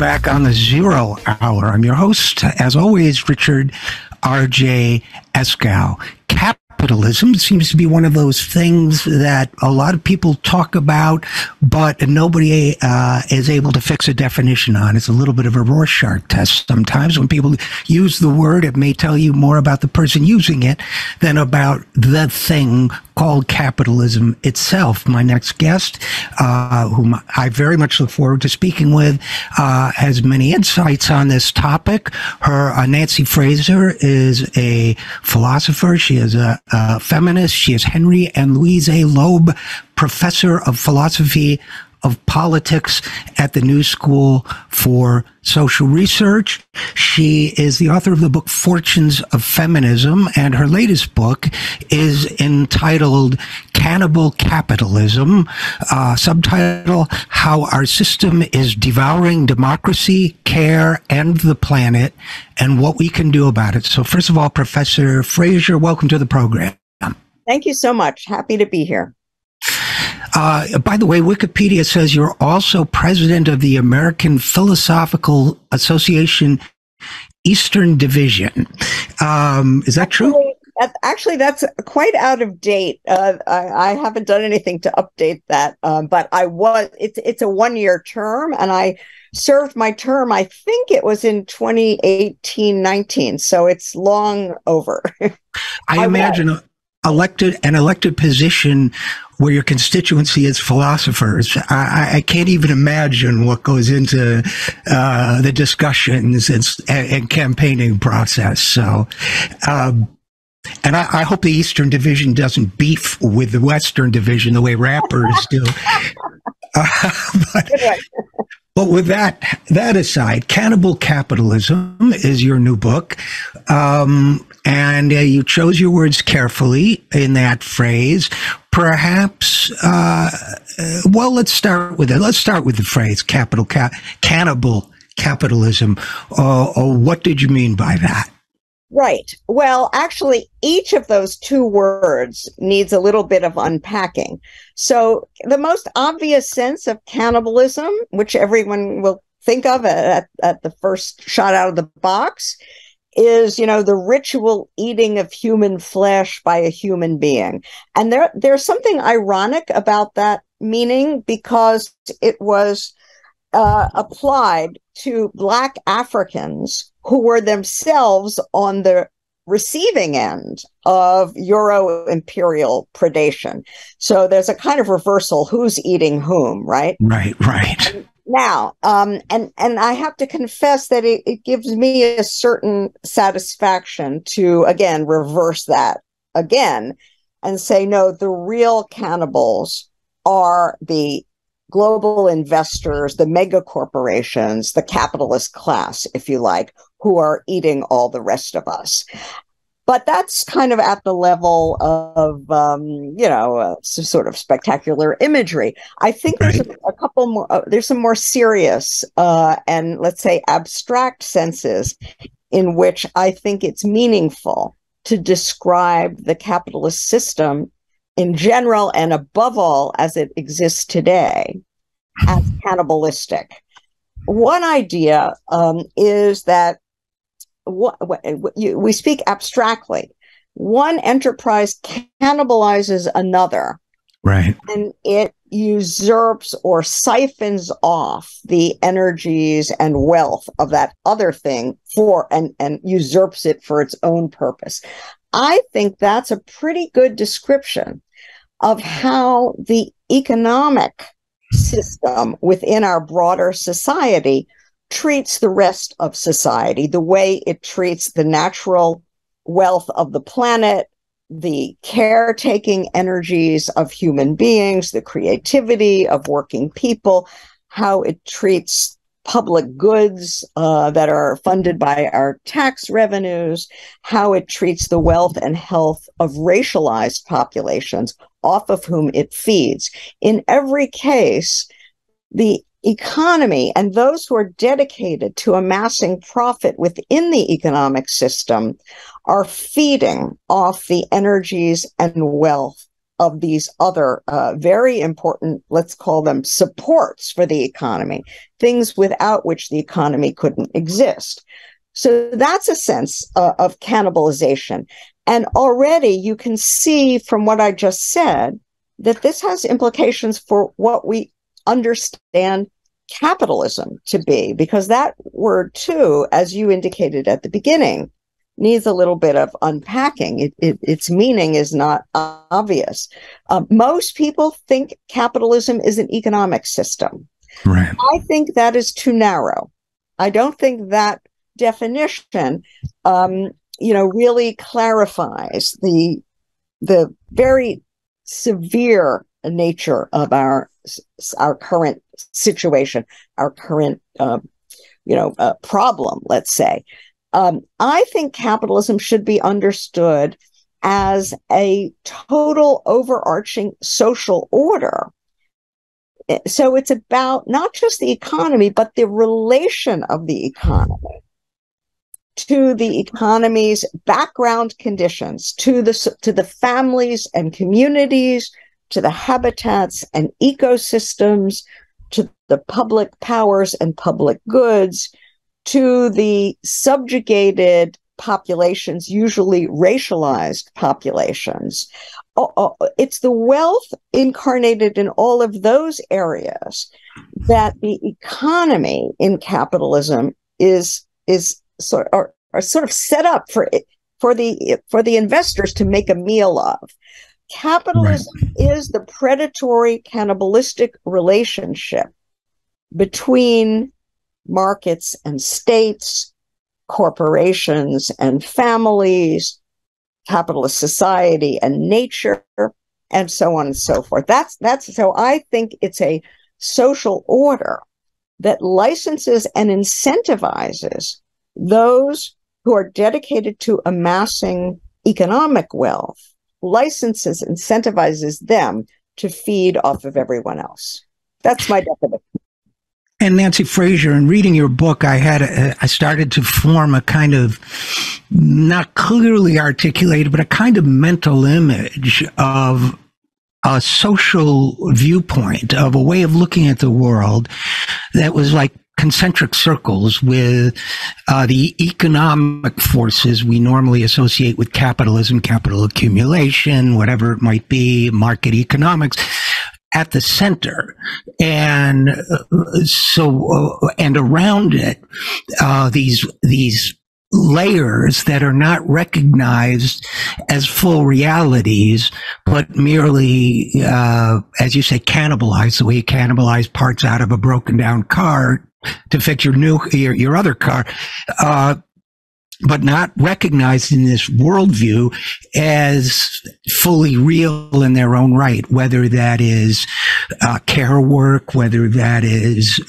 back on the Zero Hour. I'm your host, as always, Richard RJ Eskow. Capitalism seems to be one of those things that a lot of people talk about, but nobody is able to fix a definition on. It's a little bit of a Rorschach test sometimes. When people use the word, it may tell you more about the person using it than about the thing called capitalism itself. My next guest, whom I very much look forward to speaking with, has many insights on this topic. Nancy Fraser is a philosopher. She is a feminist. She is Henry and Louise A. Loeb Professor of Philosophy of Politics at the New School for Social Research. She is the author of the book Fortunes of Feminism, and her latest book is entitled Cannibal Capitalism, subtitle, How Our System is Devouring Democracy, Care, and the Planet, and What We Can Do About it. So first of all, Professor Fraser, welcome to the program. Thank you so much. Happy to be here. By the way, Wikipedia says you're also president of the American Philosophical Association Eastern Division. Is that true? Actually, that's quite out of date. I haven't done anything to update that, but I was. It's a one-year term, and I served my term. I think it was in 2018-19, so it's long over. I imagine an elected position where your constituency is philosophers. I can't even imagine what goes into the discussions and campaigning process. So, and I hope the Eastern Division doesn't beef with the Western Division the way rappers do. But with that aside, Cannibal Capitalism is your new book. And you chose your words carefully in that phrase. Perhaps, well, let's start with it. Let's start with the phrase cannibal capitalism. What did you mean by that? Right. Well, actually, each of those two words needs a little bit of unpacking. So the most obvious sense of cannibalism, which everyone will think of at the first shot out of the box, is, the ritual eating of human flesh by a human being. And there's something ironic about that meaning, because it was applied to Black Africans who were themselves on the receiving end of Euro-imperial predation. So there's a kind of reversal, who's eating whom, right? Right. Now, and I have to confess that it gives me a certain satisfaction to, again, reverse that again and say, no, the real cannibals are the global investors, the mega corporations, the capitalist class, if you like, who are eating all the rest of us. But that's kind of at the level of, sort of spectacular imagery. I think there's a couple more, there's some more serious and, let's say, abstract senses in which I think it's meaningful to describe the capitalist system in general, and above all, as it exists today, as cannibalistic. One idea is that we speak abstractly. One enterprise cannibalizes another, right? And it usurps or siphons off the energies and wealth of that other thing and usurps it for its own purpose. I think that's a pretty good description of how the economic system within our broader society treats the rest of society, the way it treats the natural wealth of the planet, the caretaking energies of human beings, the creativity of working people, how it treats public goods that are funded by our tax revenues, how it treats the wealth and health of racialized populations off of whom it feeds. In every case, the economy and those who are dedicated to amassing profit within the economic system are feeding off the energies and wealth of these other very important, let's call them supports for the economy, things without which the economy couldn't exist. So that's a sense of cannibalization. And already you can see from what I just said that this has implications for what we understand capitalism to be, because that word too, as you indicated at the beginning, needs a little bit of unpacking. Its meaning is not obvious. Most people think capitalism is an economic system. Right. I think that is too narrow. I don't think that definition, really clarifies the very severe nature of our current situation, our current problem, let's say. I think capitalism should be understood as a total overarching social order. So it's about not just the economy, but the relation of the economy to the economy's background conditions, to the families and communities, to the habitats and ecosystems, to the public powers and public goods, to the subjugated populations, usually racialized populations. It's the wealth incarnated in all of those areas that the economy in capitalism is sort of set up for the investors to make a meal of. Capitalism is the predatory cannibalistic relationship between markets and states, corporations and families, capitalist society and nature, and so on and so forth. So I think it's a social order that licenses and incentivizes those who are dedicated to amassing economic wealth, incentivizes them to feed off of everyone else. That's my definition. And Nancy Fraser, in reading your book, I started to form a kind of, not clearly articulated, but a kind of mental image of a social viewpoint, of a way of looking at the world that was like concentric circles with the economic forces we normally associate with capitalism, capital accumulation, whatever it might be, market economics, at the center. And and around it, these layers that are not recognized as full realities, but merely, as you say, cannibalized, the way you cannibalize parts out of a broken down car to fix your other car, but not recognized in this worldview as fully real in their own right, whether that is care work, whether that is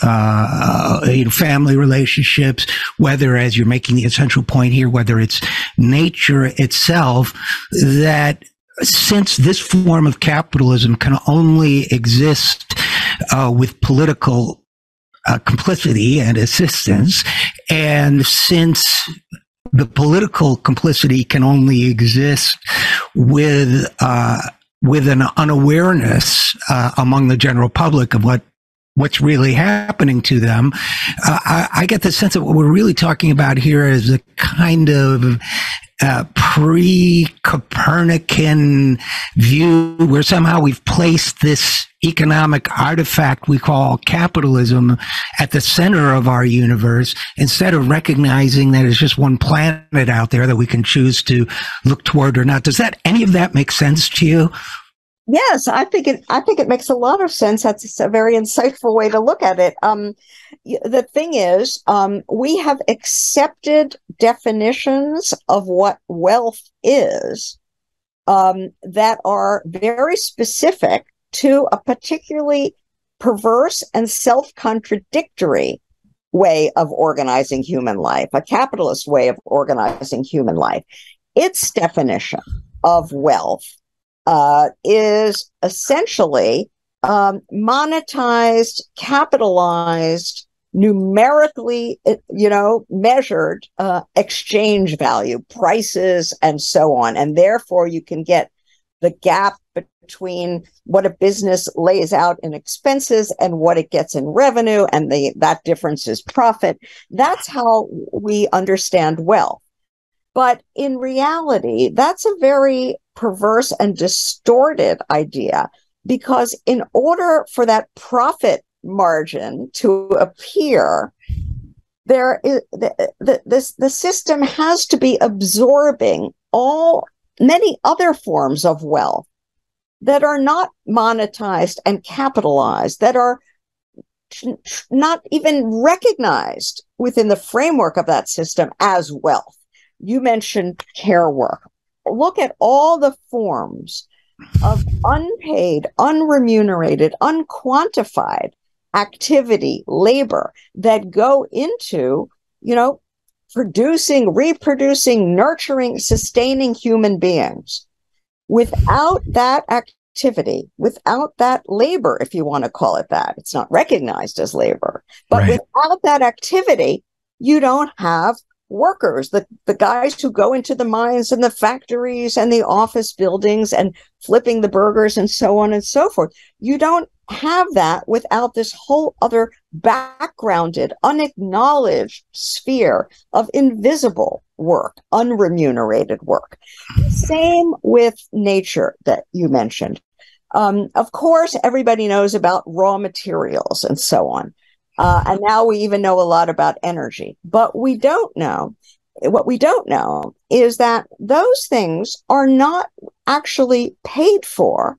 family relationships, whether, as you're making the essential point here, whether it's nature itself, that since this form of capitalism can only exist with political complicity and assistance, and since the political complicity can only exist with an unawareness among the general public of what's really happening to them, I get the sense that what we're really talking about here is a kind of pre-Copernican view where somehow we've placed this economic artifact we call capitalism at the center of our universe, instead of recognizing that it's just one planet out there that we can choose to look toward or not. Does any of that make sense to you? Yes, I think it makes a lot of sense. That's a very insightful way to look at it. The thing is, we have accepted definitions of what wealth is that are very specific to a particularly perverse and self-contradictory way of organizing human life, a capitalist way of organizing human life. Its definition of wealth is essentially monetized, capitalized, numerically, measured exchange value, prices, and so on. And therefore, you can get the gap between what a business lays out in expenses and what it gets in revenue, and that difference is profit. That's how we understand wealth. But in reality, that's a very perverse and distorted idea, because in order for that profit margin to appear, there is the system has to be absorbing many other forms of wealth that are not monetized and capitalized, that are not even recognized within the framework of that system as wealth. You mentioned care work. Look at all the forms of unpaid, unremunerated, unquantified activity, labor that go into, producing, reproducing, nurturing, sustaining human beings. Without that activity, without that labor, if you want to call it that, it's not recognized as labor, but right. Without that activity, you don't have workers, the guys who go into the mines and the factories and the office buildings and flipping the burgers and so on and so forth. You don't have that without this whole other backgrounded, unacknowledged sphere of invisible work, unremunerated work. Same with nature that you mentioned. Of course, everybody knows about raw materials and so on. And now we even know a lot about energy. But what we don't know is that those things are not actually paid for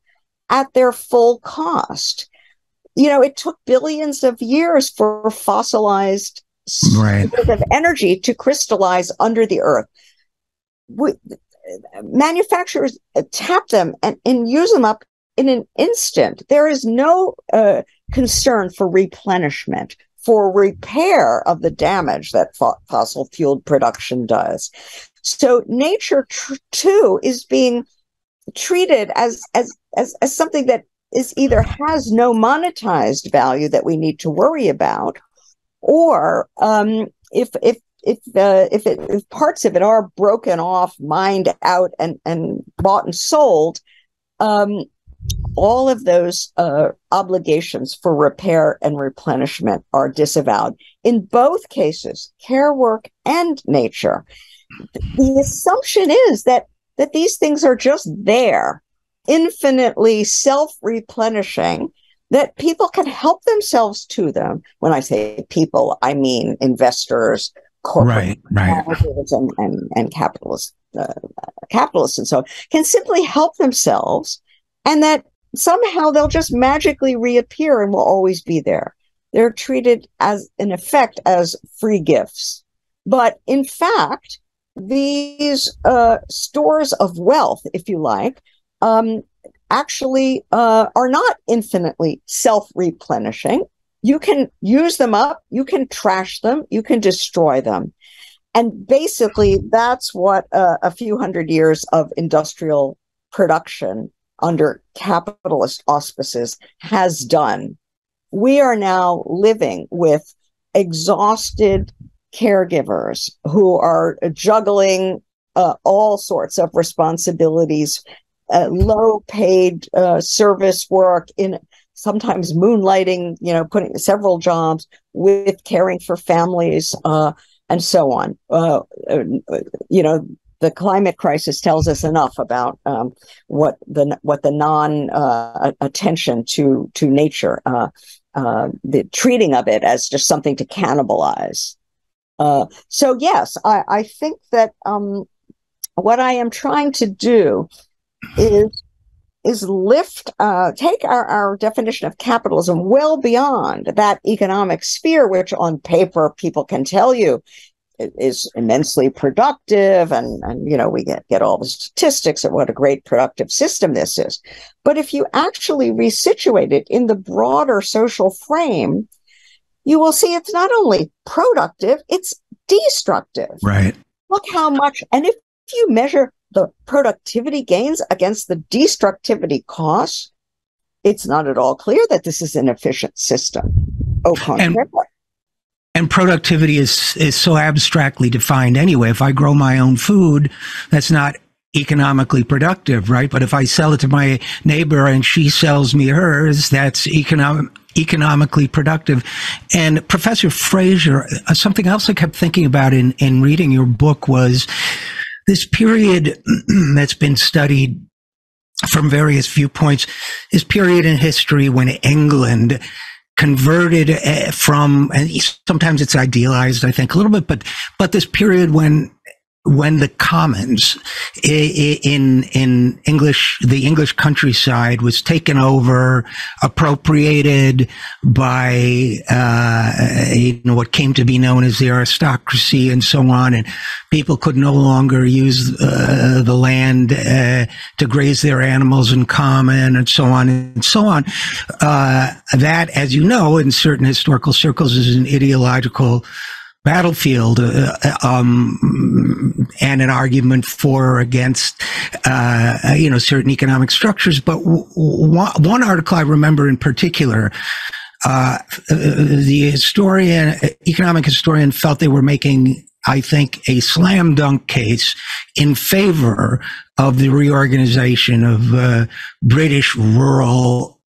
at their full cost. It took billions of years for fossilized sources of energy to crystallize under the earth. Manufacturers tap them and use them up in an instant. There is no concern for replenishment, for repair of the damage that fossil fuel production does. So nature too is being treated as something that is either has no monetized value that we need to worry about, or if parts of it are broken off, mined out, and bought and sold, all of those obligations for repair and replenishment are disavowed. In both cases, care work and nature, the assumption is that these things are just there, infinitely self-replenishing, that people can help themselves to them. When I say people, I mean investors, corporate managers, and capitalists and so on, can simply help themselves, and that somehow they'll just magically reappear and will always be there. They're treated as, in effect, as free gifts. But in fact, these stores of wealth, if you like, actually are not infinitely self-replenishing. You can use them up, you can trash them, you can destroy them. And basically, that's what a few hundred years of industrial production under capitalist auspices has done. We are now living with exhausted caregivers who are juggling all sorts of responsibilities, low-paid service work, in sometimes moonlighting, putting several jobs with caring for families and so on. The climate crisis tells us enough about what the non attention to nature, the treating of it as just something to cannibalize. So yes, I think that what I am trying to do is take our definition of capitalism well beyond that economic sphere, which on paper people can tell you is immensely productive, and we get all the statistics of what a great productive system this is. But if you actually resituate it in the broader social frame, you will see it's not only productive, it's destructive. Right. Look how much, and if you measure the productivity gains against the destructivity costs, it's not at all clear that this is an efficient system. Au contraire. And productivity is so abstractly defined anyway. If I grow my own food, that's not economically productive, right? But if I sell it to my neighbor and she sells me hers, that's economically productive. And Professor Fraser, something else I kept thinking about in reading your book was this period that's been studied from various viewpoints, this period in history when England converted from, and sometimes it's idealized, I think, a little bit, but this period when the commons in English, the English countryside was taken over, appropriated by, what came to be known as the aristocracy and so on. And people could no longer use the land to graze their animals in common and so on and so on. That, as you know, in certain historical circles is an ideological battlefield and an argument for or against certain economic structures. But one article I remember in particular, the economic historian felt they were making, I think, a slam dunk case in favor of the reorganization of British rural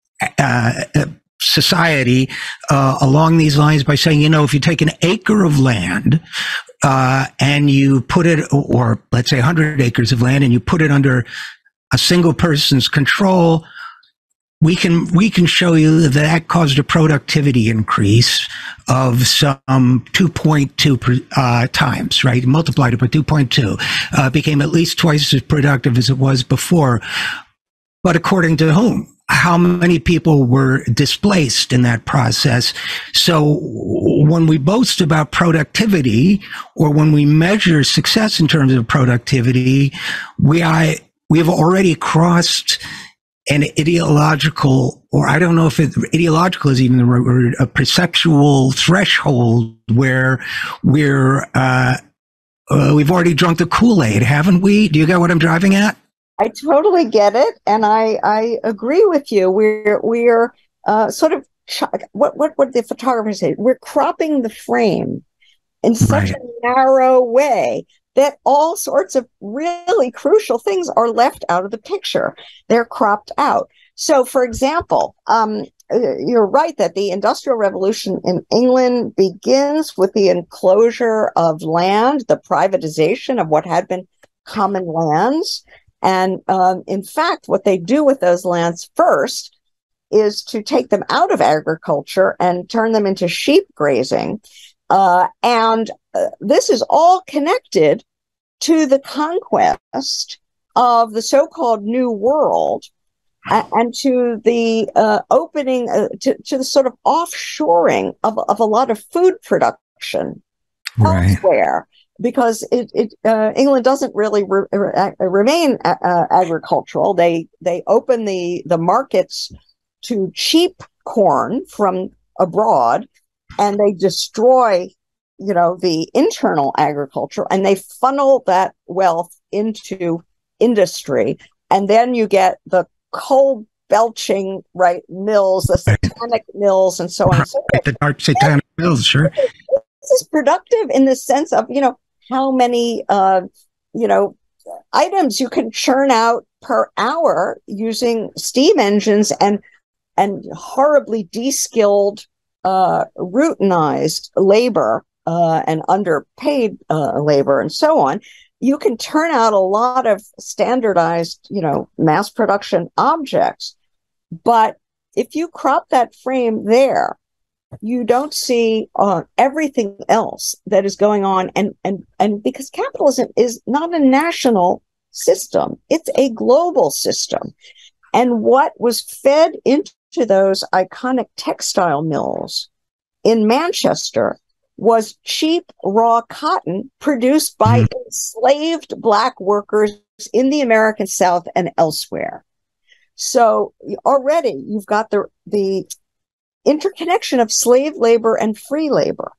society along these lines by saying, if you take an acre of land and you put it, or let's say 100 acres of land, and you put it under a single person's control, we can show you that caused a productivity increase of some 2.2 times, right? Multiplied it by 2.2, became at least twice as productive as it was before. But according to whom? How many people were displaced in that process? So when we boast about productivity, or when we measure success in terms of productivity, we have already crossed an ideological, or I don't know if ideological is even the right word, a perceptual threshold where we've already drunk the Kool-Aid, haven't we? Do you get what I'm driving at? I totally get it, and I agree with you. We're sort of what the photographers say. We're cropping the frame in such a narrow way that all sorts of really crucial things are left out of the picture. They're cropped out. So, for example, you're right that the Industrial Revolution in England begins with the enclosure of land, the privatization of what had been common lands. And in fact, what they do with those lands first is to take them out of agriculture and turn them into sheep grazing. This is all connected to the conquest of the so-called New World and to the opening, to the sort of offshoring of a lot of food production elsewhere. Because England doesn't really remain agricultural. They open the markets to cheap corn from abroad, and they destroy, the internal agriculture, and they funnel that wealth into industry, and then you get the coal belching mills, the satanic mills, and so on. So the dark satanic mills, sure. This is productive in the sense of how many, items you can churn out per hour using steam engines and horribly de-skilled, routinized labor and underpaid labor and so on. You can turn out a lot of standardized, mass production objects. But if you crop that frame there, you don't see everything else that is going on. And because capitalism is not a national system, it's a global system. And what was fed into those iconic textile mills in Manchester was cheap raw cotton produced by enslaved Black workers in the American South and elsewhere. So already you've got the interconnection of slave labor and free labor.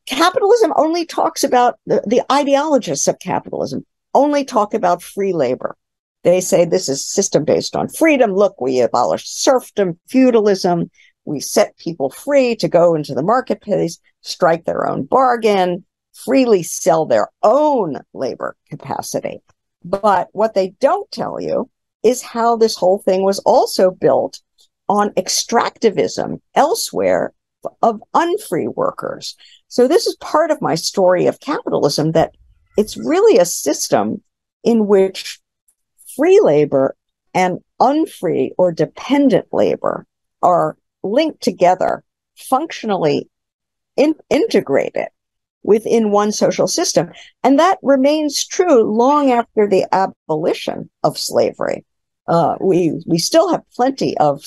Capitalism only talks about, the ideologists of capitalism only talk about free labor. They say this is a system based on freedom. Look, we abolished serfdom, feudalism. We set people free to go into the marketplace, strike their own bargain, freely sell their own labor capacity. But what they don't tell you is how this whole thing was also built on extractivism elsewhere of unfree workers. So this is part of my story of capitalism, that it's really a system in which free labor and unfree or dependent labor are linked together, functionally integrated within one social system. And that remains true long after the abolition of slavery. We still have plenty of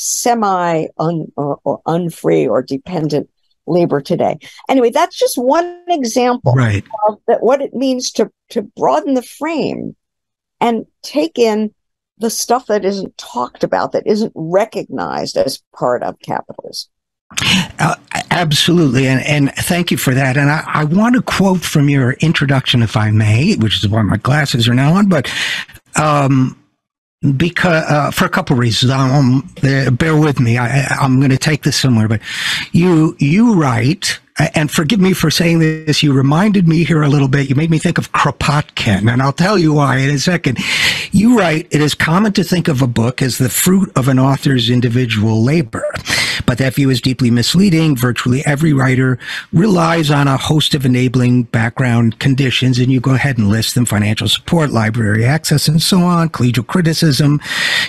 or unfree or dependent labor today. Anyway, that's just one example of what it means to broaden the frame and take in the stuff that isn't talked about, that isn't recognized as part of capitalism. Absolutely. And thank you for that. And I want to quote from your introduction, if I may, which is why my glasses are now on, but because for a couple of reasons. Bear with me. I'm going to take this somewhere, but you write, and forgive me for saying this, you reminded me here a little bit. You made me think of Kropotkin, and I'll tell you why in a second. You write, it is common to think of a book as the fruit of an author's individual labor, but that view is deeply misleading. Virtually every writer relies on a host of enabling background conditions, and you go ahead and list them: financial support, library access, and so on, collegial criticism.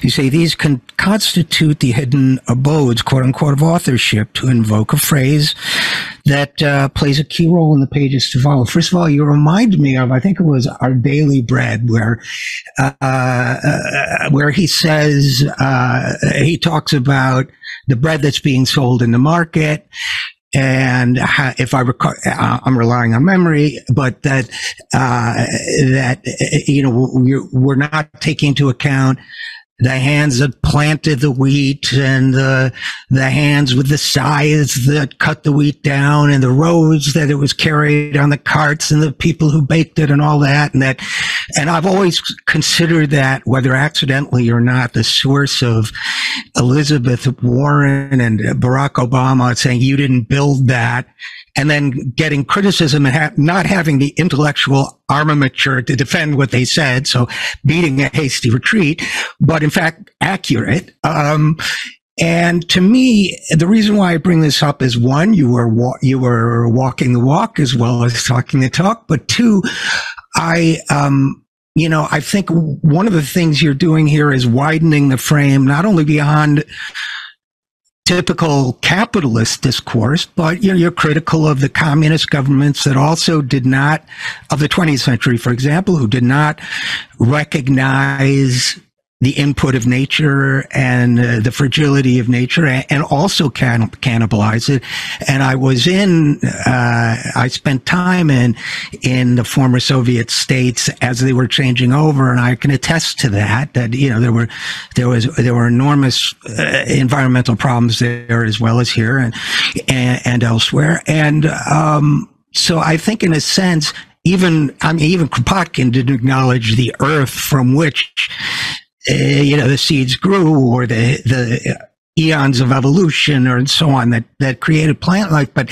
You say these can constitute the hidden abodes, quote unquote, of authorship, to invoke a phrase that plays a key role in the pages to follow. First of all, you remind me of, I think it was Our Daily Bread, where he says, he talks about the bread that's being sold in the market. And if I recall, I'm relying on memory, but that we're not taking into account the hands that planted the wheat, and the hands with the scythes that cut the wheat down, and the roads that it was carried on the carts, and the people who baked it, and all that. And I've always considered that, whether accidentally or not, the source of Elizabeth Warren and Barack Obama saying, you didn't build that, and then getting criticism and not having the intellectual armature to defend what they said, so beating a hasty retreat, but in fact accurate. And to me, the reason why I bring this up is, one, you were walking the walk as well as talking the talk, but two, I think one of the things you're doing here is widening the frame, not only beyond typical capitalist discourse, but you're critical of the communist governments that also did not, of the 20th century, for example, who did not recognize the input of nature and the fragility of nature, and also cannibalize it. And I spent time in the former Soviet states as they were changing over, and I can attest to that there were enormous environmental problems there as well as here and elsewhere. And so I think, in a sense, even Kropotkin didn't acknowledge the earth from which the seeds grew, or the eons of evolution, or and so on, that created plant life. But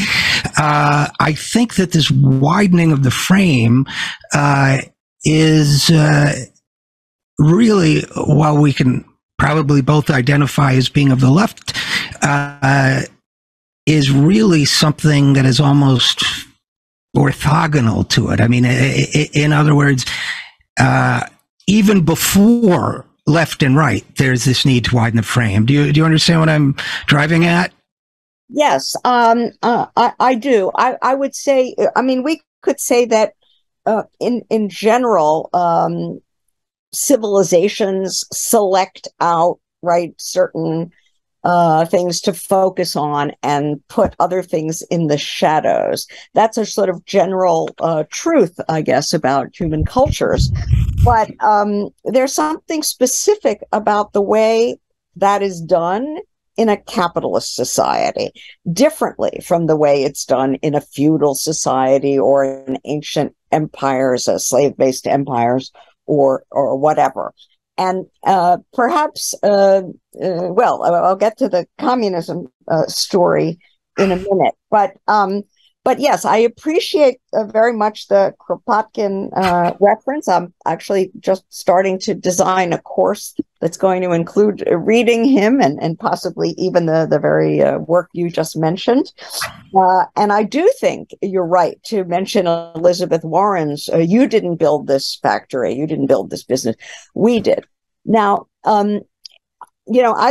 I think that this widening of the frame is really, while we can probably both identify as being of the left, is really something that is almost orthogonal to it. I mean, in other words, even before left and right, there's this need to widen the frame. Do you understand what I'm driving at? Yes, I do. I would say, we could say that in general, civilizations select out, right, certain things to focus on and put other things in the shadows. That's a sort of general truth, I guess, about human cultures. But there's something specific about the way that is done in a capitalist society, differently from the way it's done in a feudal society or in ancient empires, slave-based empires, or whatever. And perhaps, I'll get to the communism story in a minute. But But yes, I appreciate very much the Kropotkin reference. I'm actually just starting to design a course that's going to include reading him and possibly even the very work you just mentioned. And I do think you're right to mention Elizabeth Warren's, you didn't build this factory, you didn't build this business, we did. Now, I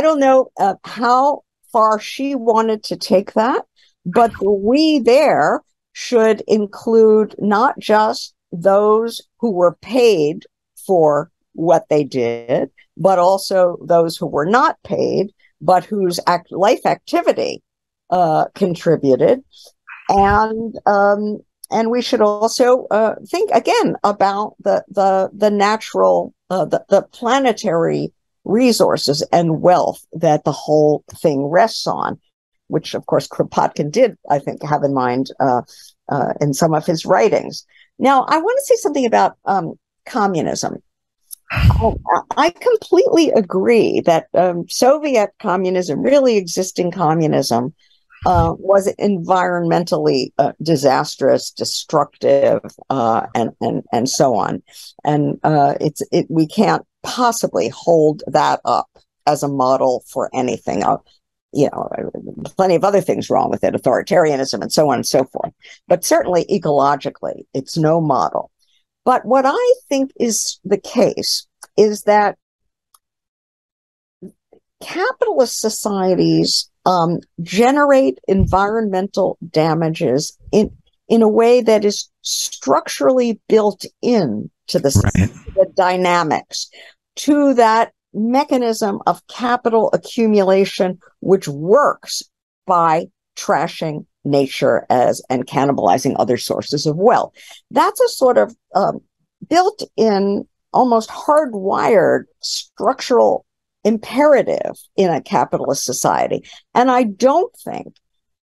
don't know how far she wanted to take that, but the we there should include not just those who were paid for what they did, but also those who were not paid, but whose life activity contributed. And we should also think again about the natural, the planetary resources and wealth that the whole thing rests on, which of course Kropotkin did, I think, have in mind in some of his writings. Now, I want to say something about communism. I completely agree that Soviet communism, really existing communism, was environmentally disastrous, destructive, and so on. And we can't possibly hold that up as a model for anything. Plenty of other things wrong with it, authoritarianism and so on and so forth. But certainly ecologically, it's no model. But what I think is the case is that capitalist societies generate environmental damages in a way that is structurally built in to the dynamics, to that mechanism of capital accumulation, which works by trashing nature and cannibalizing other sources of wealth. That's a sort of built-in, almost hardwired structural imperative in a capitalist society. And I don't think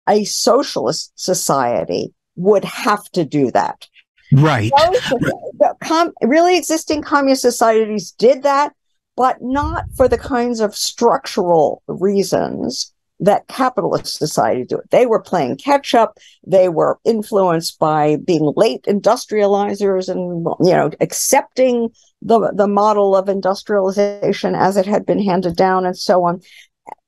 a socialist society would have to do that. Right. Really existing communist societies did that, but not for the kinds of structural reasons that capitalist society do it. They were playing catch up. They were influenced by being late industrializers and, accepting the model of industrialization as it had been handed down and so on,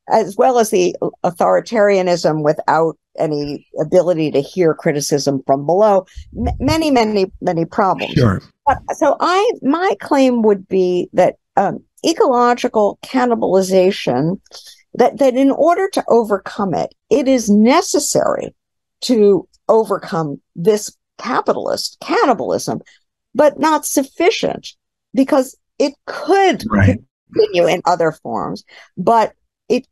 as well as the authoritarianism without any ability to hear criticism from below. Many, many, many problems. Sure. So my claim would be that ecological cannibalization, that in order to overcome it, it is necessary to overcome this capitalist cannibalism, but not sufficient, because it could continue in other forms, but it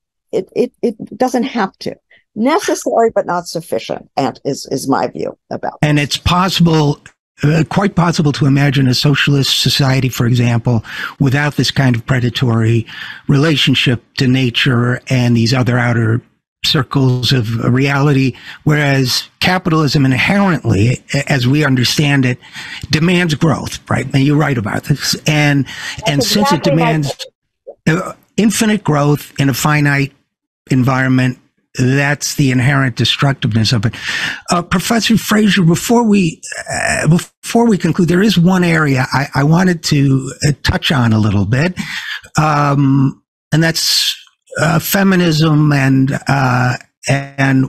doesn't have to. Necessary but not sufficient, and is my view about it. And it's possible, quite possible, to imagine a socialist society, for example, without this kind of predatory relationship to nature and these other outer circles of reality, whereas capitalism inherently, as we understand it, demands growth, right? And you're right about this. And since it demands infinite growth in a finite environment, that's the inherent destructiveness of it. Professor Fraser, before we conclude, there is one area I wanted to touch on a little bit, and that's feminism and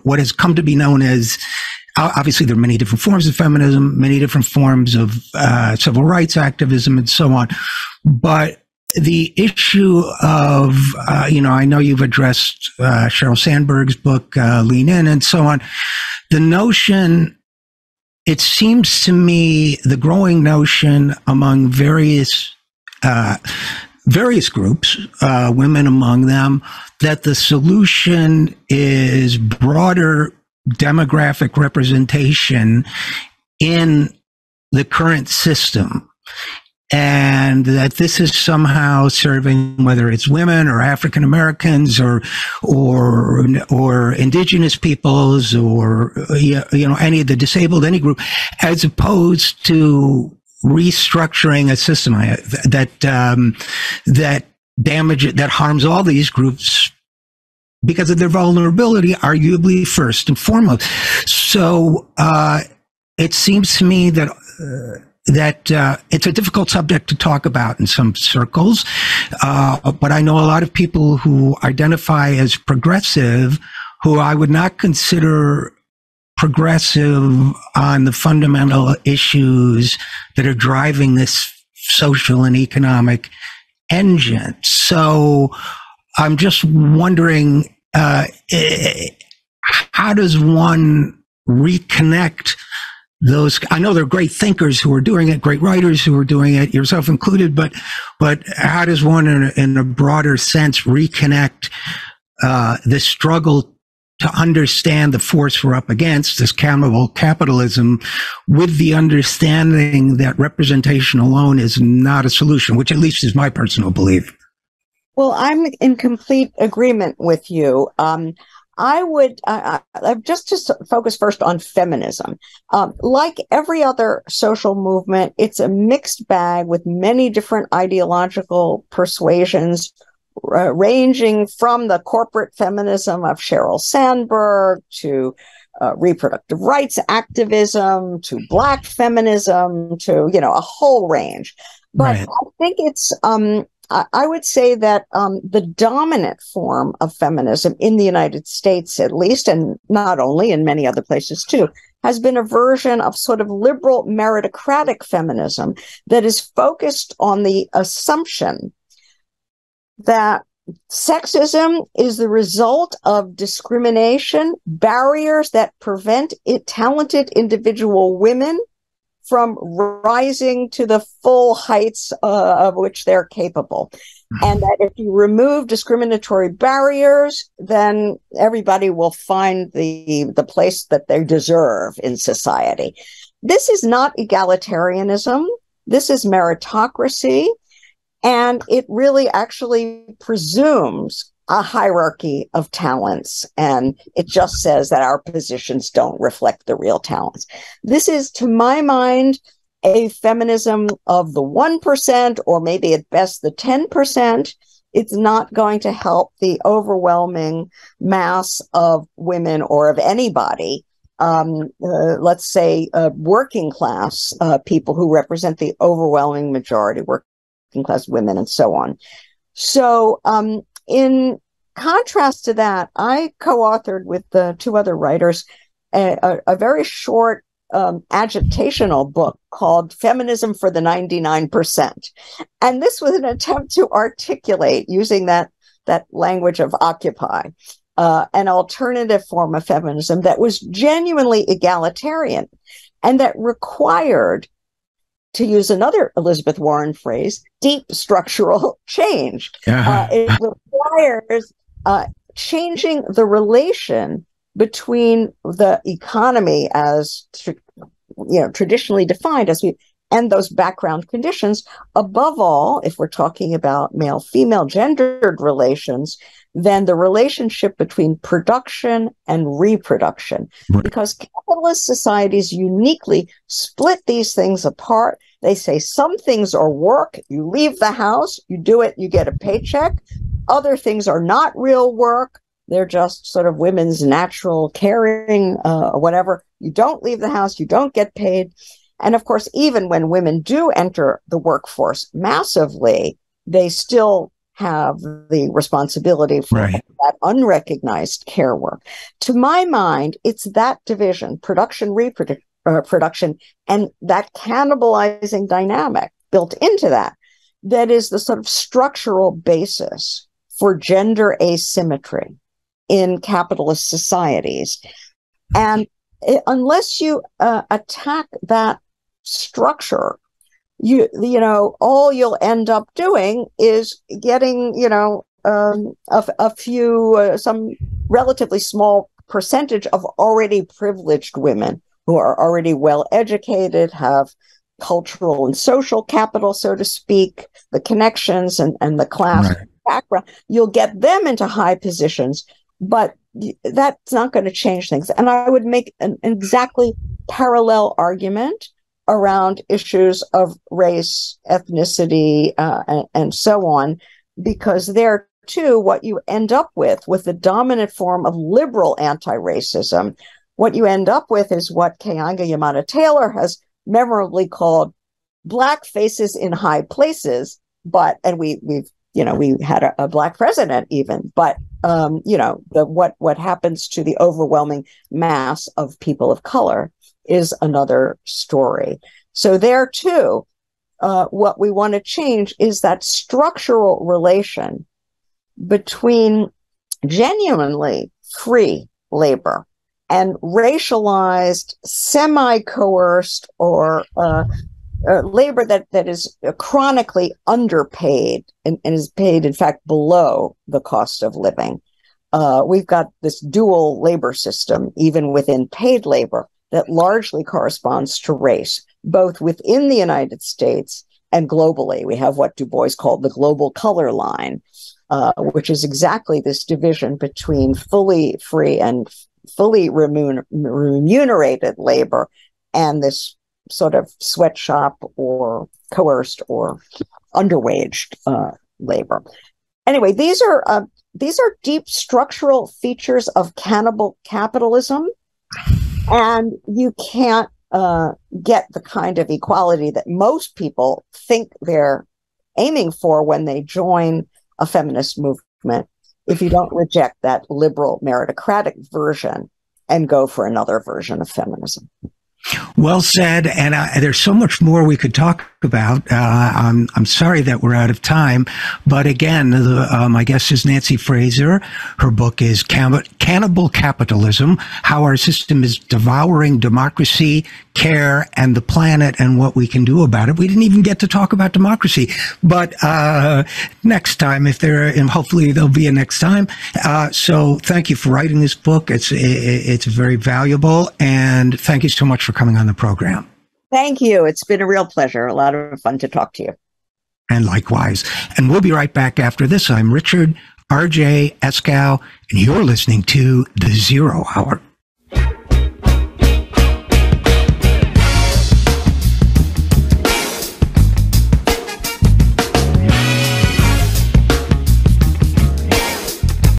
what has come to be known as, obviously there are many different forms of feminism, many different forms of civil rights activism and so on, but the issue of, I know you've addressed Sheryl Sandberg's book, Lean In, and so on. The notion, it seems to me, the growing notion among various groups, women among them, that the solution is broader demographic representation in the current system. And that this is somehow serving, whether it's women or African Americans or indigenous peoples or any of the disabled, any group, as opposed to restructuring a system that harms all these groups because of their vulnerability, arguably first and foremost. So it seems to me that it's a difficult subject to talk about in some circles, but I know a lot of people who identify as progressive who I would not consider progressive on the fundamental issues that are driving this social and economic engine. So I'm just wondering, how does one reconnect those? I know there are great thinkers who are doing it, great writers who are doing it, yourself included, but how does one in a broader sense reconnect the struggle to understand the force we're up against, this cannibal capitalism, with the understanding that representation alone is not a solution, which at least is my personal belief? Well, I'm in complete agreement with you. I would just to focus first on feminism. Like every other social movement, it's a mixed bag with many different ideological persuasions, ranging from the corporate feminism of Sheryl Sandberg to reproductive rights activism to Black feminism to, a whole range. But right. I think it's I would say that the dominant form of feminism in the United States, at least, and not only in many other places too, has been a version of sort of liberal meritocratic feminism that is focused on the assumption that sexism is the result of discrimination, barriers that prevent talented individual women from rising to the full heights of which they're capable. And that if you remove discriminatory barriers, then everybody will find the place that they deserve in society. This is not egalitarianism. This is meritocracy. And it really actually presumes a hierarchy of talents. And it just says that our positions don't reflect the real talents. This is, to my mind, a feminism of the 1%, or maybe at best the 10%. It's not going to help the overwhelming mass of women or of anybody. Let's say working class people who represent the overwhelming majority, working class women and so on. So in contrast to that, I co-authored with two other writers a very short agitational book called Feminism for the 99%. And this was an attempt to articulate, using that language of Occupy, an alternative form of feminism that was genuinely egalitarian and that required, to use another Elizabeth Warren phrase, deep structural change. It requires changing the relation between the economy as traditionally defined and those background conditions. Above all, if we're talking about male-female gendered relations, then the relationship between production and reproduction. Right. Because capitalist societies uniquely split these things apart. They say some things are work. You leave the house, you do it, you get a paycheck. Other things are not real work. They're just sort of women's natural caring or whatever. You don't leave the house, you don't get paid. And of course, even when women do enter the workforce massively, they still have the responsibility for that unrecognized care work. To my mind, it's that division, production, reproduction, and that cannibalizing dynamic built into that is the sort of structural basis for gender asymmetry in capitalist societies. And unless you attack that structure, all you'll end up doing is getting, a few, some relatively small percentage of already privileged women who are already well educated, have cultural and social capital, so to speak, the connections and the class background. You'll get them into high positions, but that's not going to change things. And I would make an exactly parallel argument around issues of race, ethnicity, and so on, because there too, what you end up with the dominant form of liberal anti-racism what you end up with is what Keeanga-Yamahtta Taylor has memorably called black faces in high places. And we had a black president even, but what happens to the overwhelming mass of people of color is another story. So there too, what we want to change is that structural relation between genuinely free labor and racialized, semi-coerced, or labor that is chronically underpaid and is paid, in fact, below the cost of living. We've got this dual labor system, even within paid labor, that largely corresponds to race, both within the United States and globally. We have what Du Bois called the global color line, which is exactly this division between fully free and fully remunerated labor and this sort of sweatshop or coerced or underwaged labor. Anyway, these are deep structural features of cannibal capitalism, and you can't get the kind of equality that most people think they're aiming for when they join a feminist movement if you don't reject that liberal meritocratic version and go for another version of feminism. Well said, and there's so much more we could talk about. I'm sorry that we're out of time, but again, my guest is Nancy Fraser. Her book is Cannibal Capitalism: How Our System is Devouring Democracy, Care, and the Planet, and What We Can Do About It. We didn't even get to talk about democracy, but next time, and hopefully there'll be a next time. So thank you for writing this book. It's very valuable, and thank you so much for coming on the program. Thank you. It's been a real pleasure. A lot of fun to talk to you. And likewise. And we'll be right back after this. I'm Richard RJ Eskow, and you're listening to The Zero Hour.